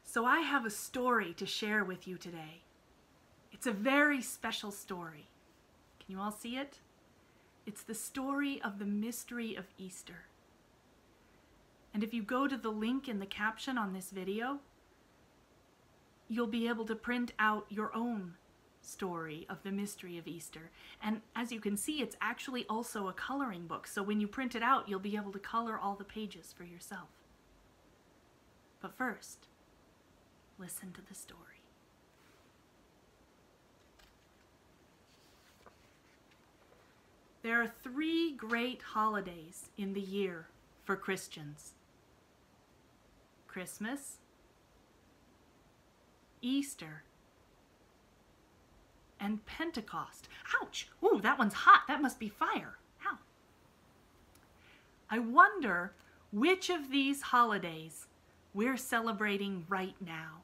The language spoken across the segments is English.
So I have a story to share with you today. It's a very special story. Can you all see it? It's the story of the mystery of Easter. And if you go to the link in the caption on this video, you'll be able to print out your own story of the mystery of Easter. And as you can see, it's actually also a coloring book. So when you print it out, you'll be able to color all the pages for yourself. But first, listen to the story. There are 3 great holidays in the year for Christians: Christmas, Easter, and Pentecost. Ouch! Ooh, that one's hot. That must be fire. Ow. I wonder which of these holidays we're celebrating right now.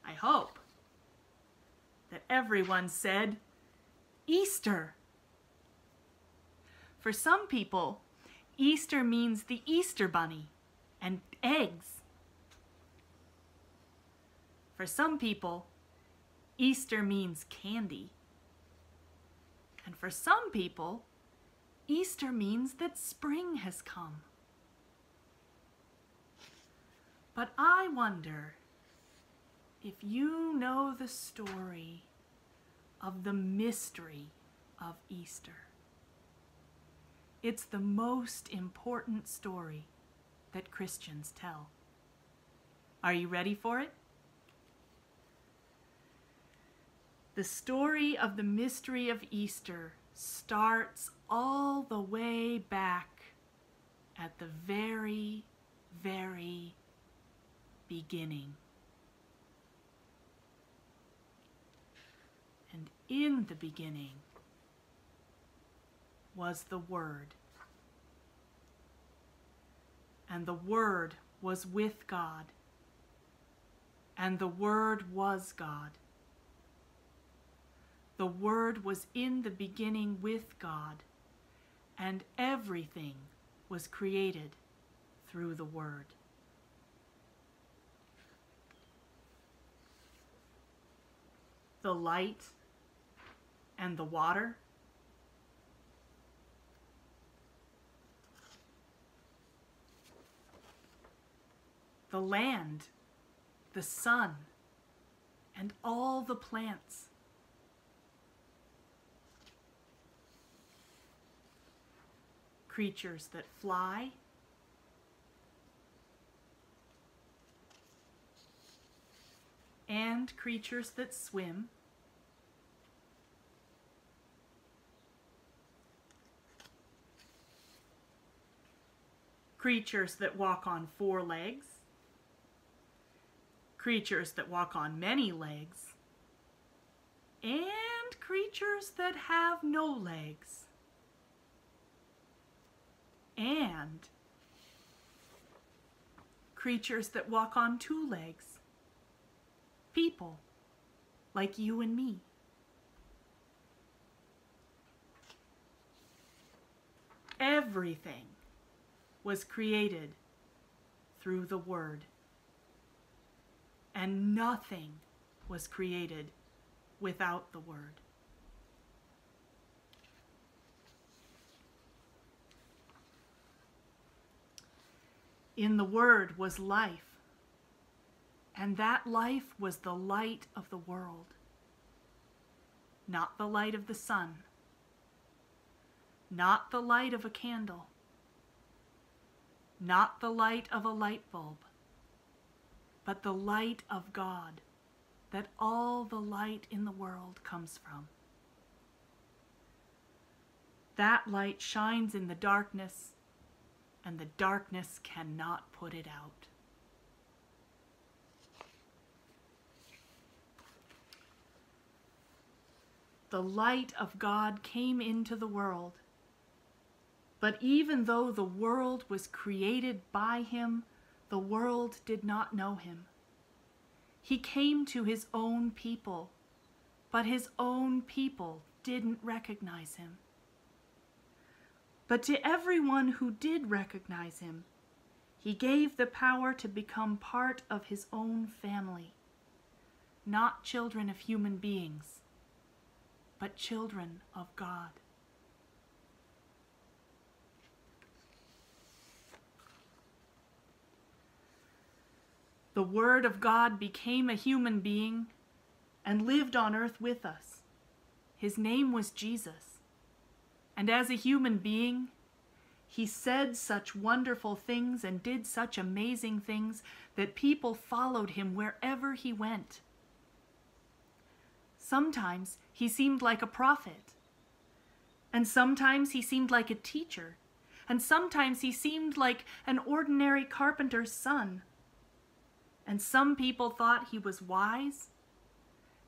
I hope that everyone said Easter. For some people, Easter means the Easter bunny and eggs. For some people, Easter means candy. And for some people, Easter means that spring has come. But I wonder if you know the story of the mystery of Easter. It's the most important story that Christians tell. Are you ready for it? The story of the mystery of Easter starts all the way back at the very, very beginning. And in the beginning was the Word. And the Word was with God. And the Word was God. The Word was in the beginning with God, and everything was created through the Word. The light and the water, the land, the sun, and all the plants, creatures that fly, and creatures that swim, creatures that walk on 4 legs, creatures that walk on many legs, and creatures that have no legs, and creatures that walk on 2 legs, people like you and me. Everything was created through the Word, and nothing was created without the Word. In the Word was life, and that life was the light of the world. Not the light of the sun, not the light of a candle, not the light of a light bulb, but the light of God, that all the light in the world comes from. That light shines in the darkness, and the darkness cannot put it out. The light of God came into the world, but even though the world was created by him, the world did not know him. He came to his own people, but his own people didn't recognize him. But to everyone who did recognize him, He gave the power to become part of his own family, not children of human beings, but children of God. The Word of God became a human being and lived on earth with us. His name was Jesus. And as a human being, he said such wonderful things and did such amazing things that people followed him wherever he went. Sometimes he seemed like a prophet, and sometimes he seemed like a teacher, and sometimes he seemed like an ordinary carpenter's son. And some people thought he was wise,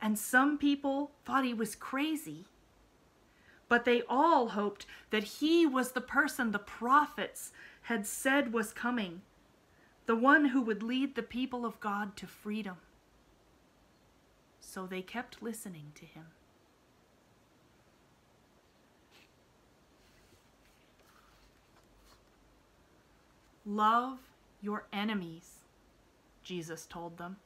and some people thought he was crazy. But they all hoped that he was the person the prophets had said was coming, the one who would lead the people of God to freedom. So they kept listening to him. Love your enemies, Jesus told them.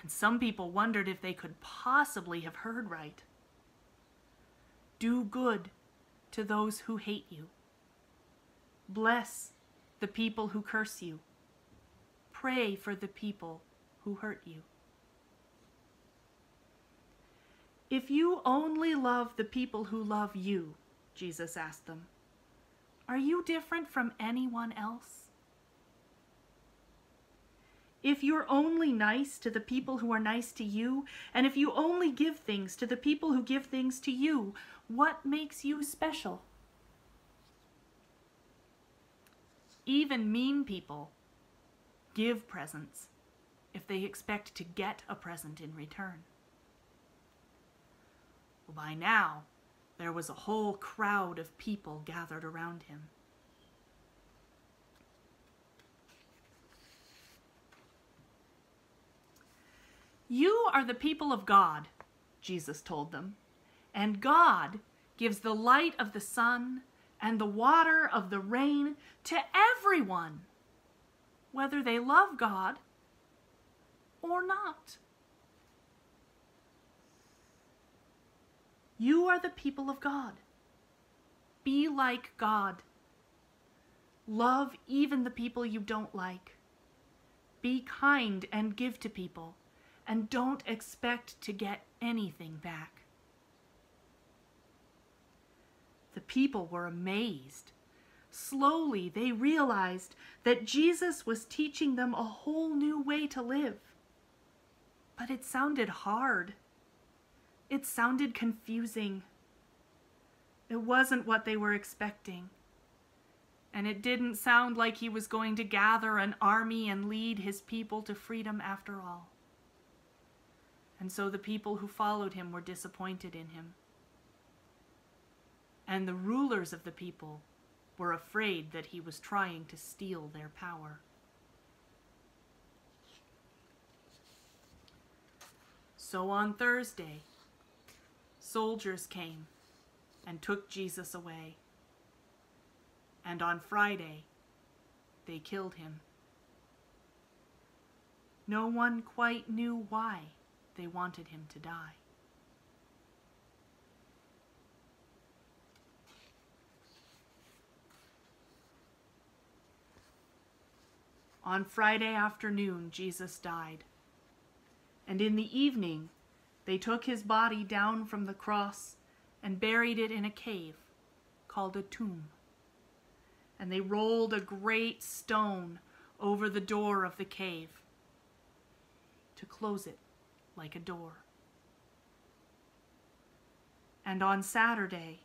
And some people wondered if they could possibly have heard right. Do good to those who hate you. Bless the people who curse you. Pray for the people who hurt you. If you only love the people who love you, Jesus asked them, are you different from anyone else? If you're only nice to the people who are nice to you, and if you only give things to the people who give things to you, what makes you special? Even mean people give presents if they expect to get a present in return. Well, by now, there was a whole crowd of people gathered around him. You are the people of God, Jesus told them, and God gives the light of the sun and the water of the rain to everyone, whether they love God or not. You are the people of God. Be like God. Love even the people you don't like. Be kind and give to people, and don't expect to get anything back. The people were amazed. Slowly they realized that Jesus was teaching them a whole new way to live. But it sounded hard. It sounded confusing. It wasn't what they were expecting. And it didn't sound like he was going to gather an army and lead his people to freedom after all. And so the people who followed him were disappointed in him. And the rulers of the people were afraid that he was trying to steal their power. So on Thursday, soldiers came and took Jesus away. And on Friday, they killed him. No one quite knew why they wanted him to die. On Friday afternoon, Jesus died. And in the evening, they took his body down from the cross and buried it in a cave called a tomb. And they rolled a great stone over the door of the cave to close it like a door. And on Saturday,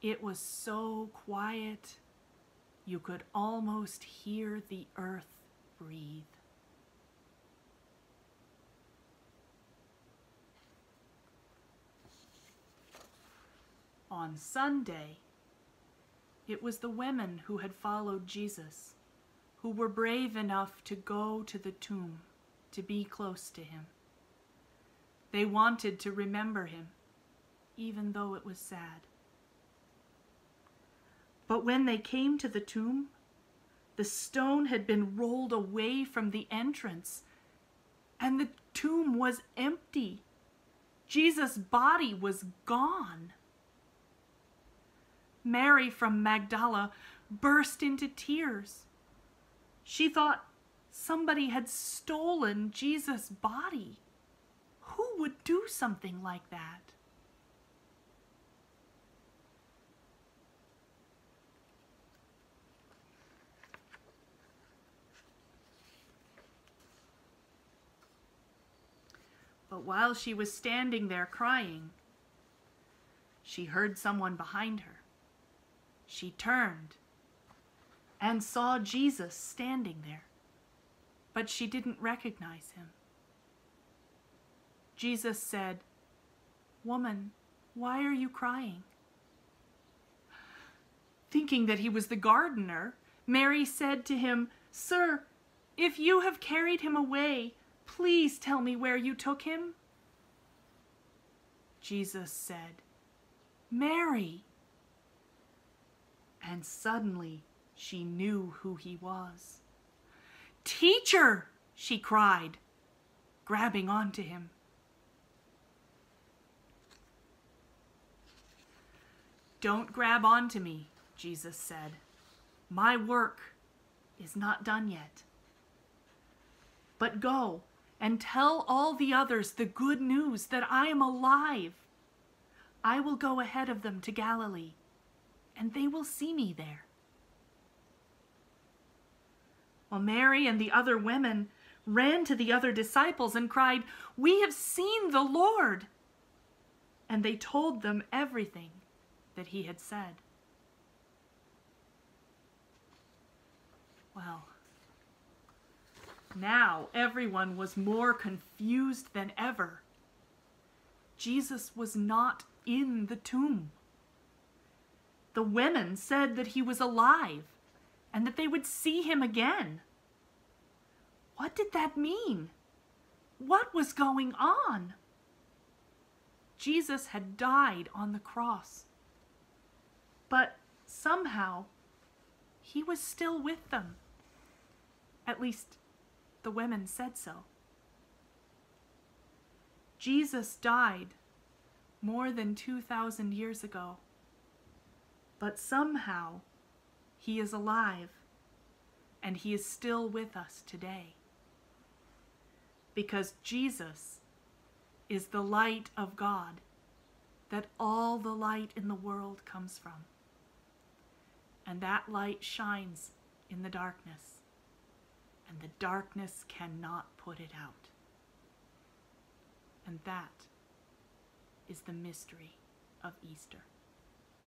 it was so quiet you could almost hear the earth breathe. On Sunday, it was the women who had followed Jesus, who were brave enough to go to the tomb, to be close to him. They wanted to remember him, even though it was sad. But when they came to the tomb, The stone had been rolled away from the entrance, and the tomb was empty. Jesus' body was gone. Mary from Magdala burst into tears. She thought somebody had stolen Jesus' body. Who would do something like that? But while she was standing there crying, she heard someone behind her. She turned and saw Jesus standing there, but she didn't recognize him. Jesus said, "Woman, why are you crying?" Thinking that he was the gardener, Mary said to him, "Sir, if you have carried him away, please tell me where you took him." Jesus said, "Mary." And suddenly she knew who he was. "Teacher!" she cried, grabbing onto him. "Don't grab onto me," Jesus said. "My work is not done yet. But go and tell all the others the good news that I am alive. I will go ahead of them to Galilee, and they will see me there." Well, Mary and the other women ran to the other disciples and cried, "We have seen the Lord!" And they told them everything that he had said. Well, now everyone was more confused than ever. Jesus was not in the tomb. The women said that he was alive and that they would see him again. What did that mean? What was going on? Jesus had died on the cross, but somehow he was still with them. At least the women said so. Jesus died more than 2,000 years ago, but somehow he is alive and he is still with us today. Because Jesus is the light of God that all the light in the world comes from. And that light shines in the darkness, and the darkness cannot put it out. And that is the mystery of Easter.